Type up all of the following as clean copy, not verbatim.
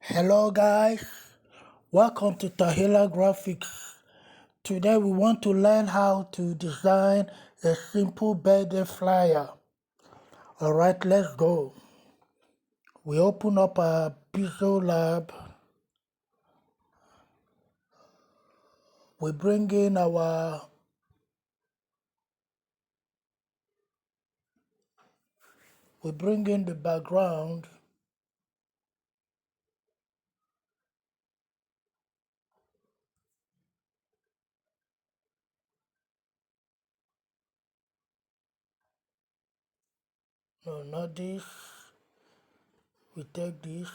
Hello guys, welcome to Tahila Graphics. Today we want to learn how to design a simple birthday flyer. Alright, let's go. We open up our Pixellab. We bring in the background. No, not this. We take this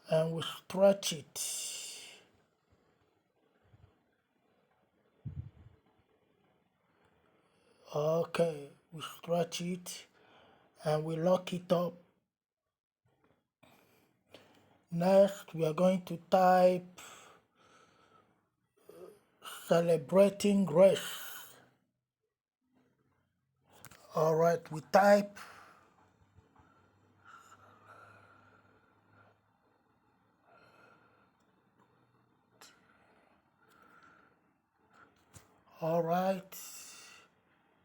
and we stretch it. Okay, we stretch it and we lock it up. Next, we are going to type celebrating grace. Alright, we type alright,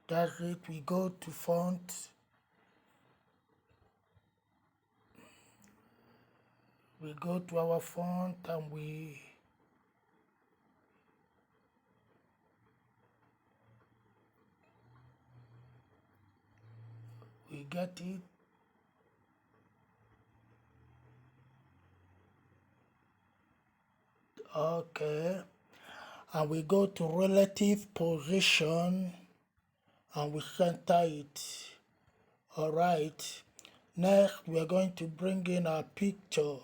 that's it. We go to font, we go to our font and we get it. Okay, and we go to relative position and we center it. Alright, next we are going to bring in our picture.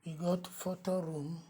We go to photo room.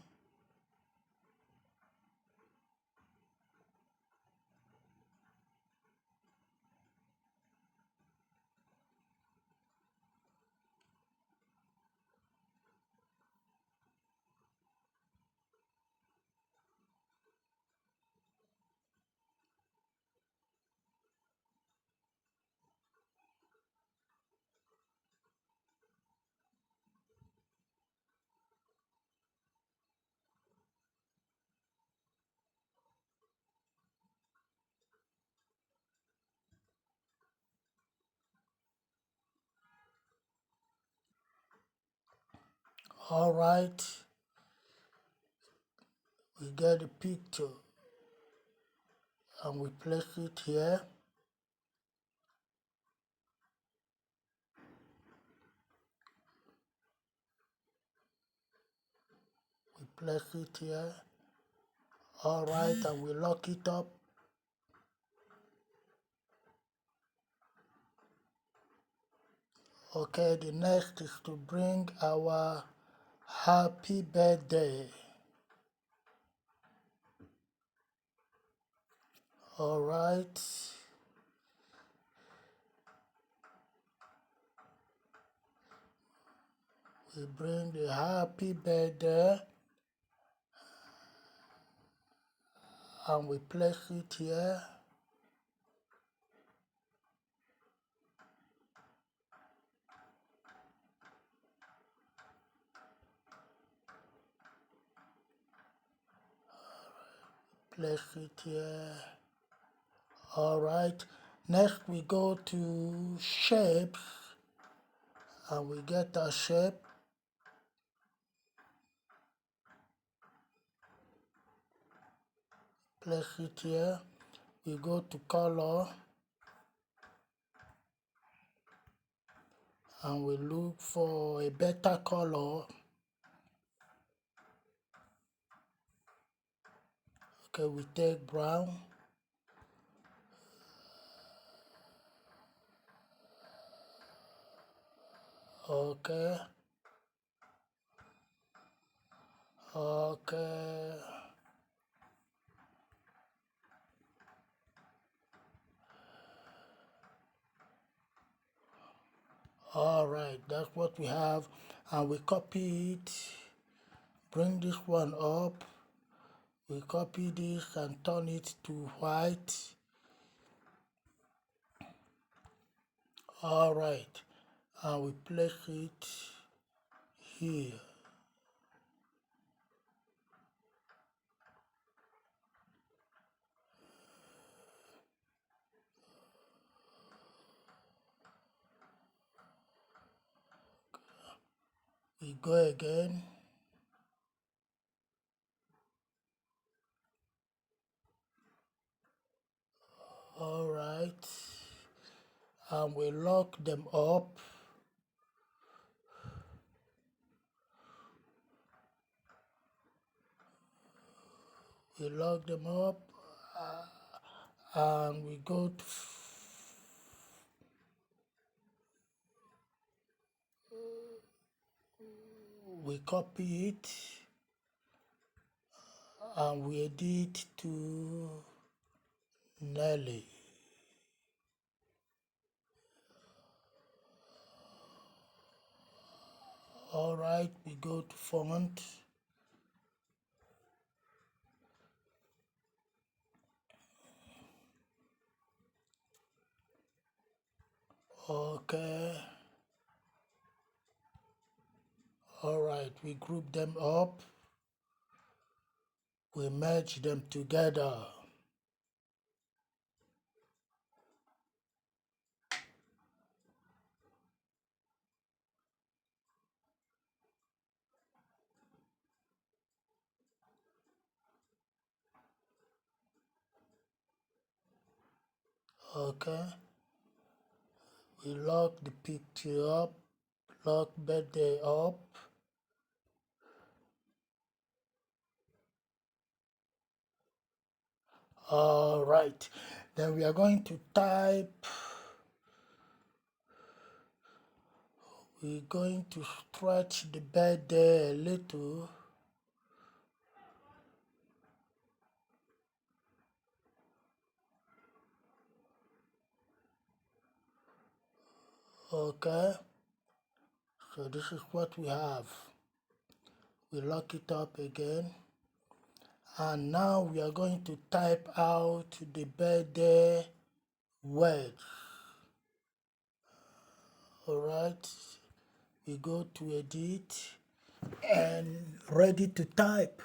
Alright, we get the picture and we place it here. We place it here. Alright, and we lock it up. Okay, the next is to bring our happy birthday. Alright, we bring the happy birthday and we place it here. Place it here. Alright, next we go to shapes and we get a shape. Place it here. We go to color and we look for a better color. Okay, we take brown. Okay. Okay. Alright, that's what we have, and we copy it, bring this one up, we copy this and turn it to white. Alright, and we place it here. We go again. Alright, and we lock them up. We lock them up, and we go to we copy it and we edit to Nelly. Alright, we go to font. Okay. Alright, we group them up. We merge them together. Okay. We lock the picture up, lock birthday up. Alright, then we are going to type, we're going to stretch the birthday a little. Okay, so this is what we have. We lock it up again, and now we are going to type out the birthday word. Alright, we go to edit and ready to type.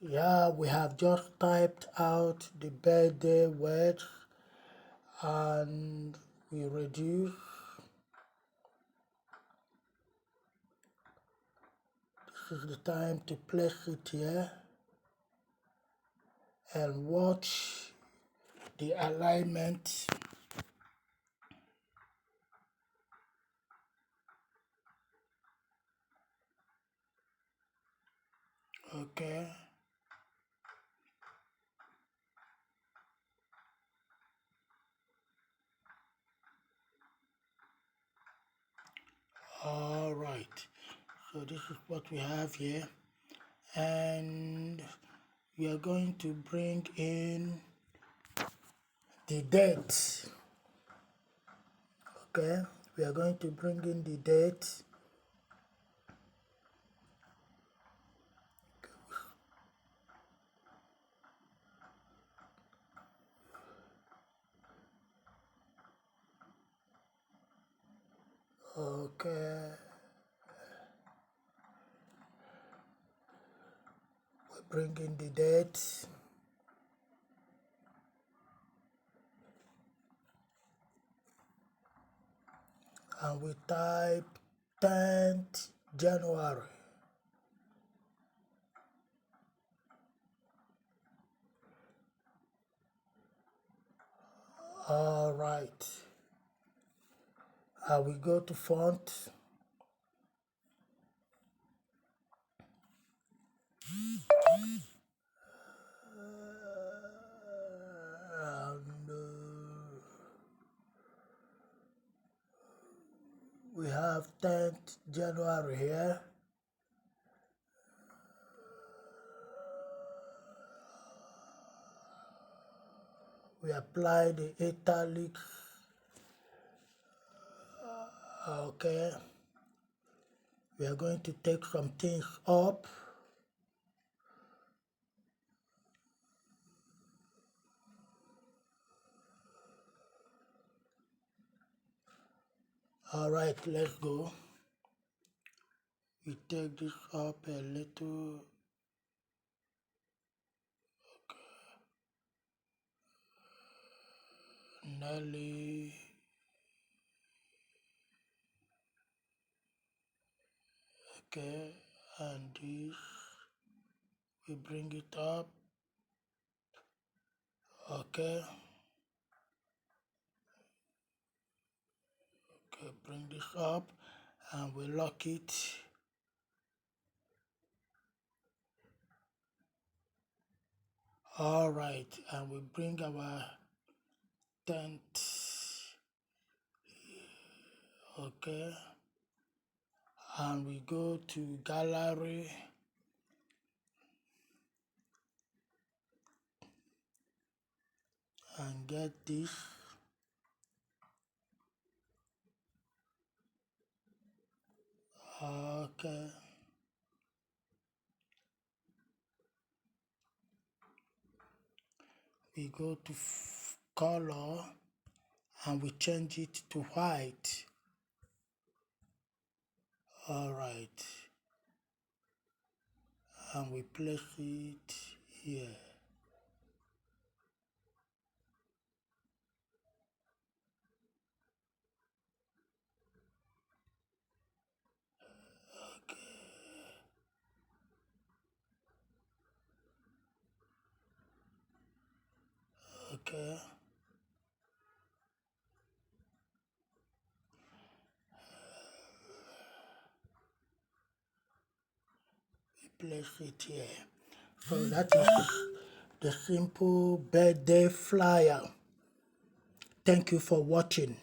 Yeah, we have just typed out the birthday words and we reduce. This is the time to place it here and watch the alignment. Okay. All right. So this is what we have here. And we are going to bring in the date. Okay. We are going to bring in the date. Okay. We bring in the date. And we type 10th January. All right. We go to font. And we have 10th January here. We apply the italics. Okay. We are going to take some things up. All right, let's go. We take this up a little. Nearly. Okay, and this, we bring it up. Okay. Okay, bring this up and we lock it. All right, and we bring our tent. Okay, and we go to gallery and get this. Okay. We go to color and we change it to white. All right. And we place it here. Okay. We place it here. So that is the simple birthday flyer. Thank you for watching.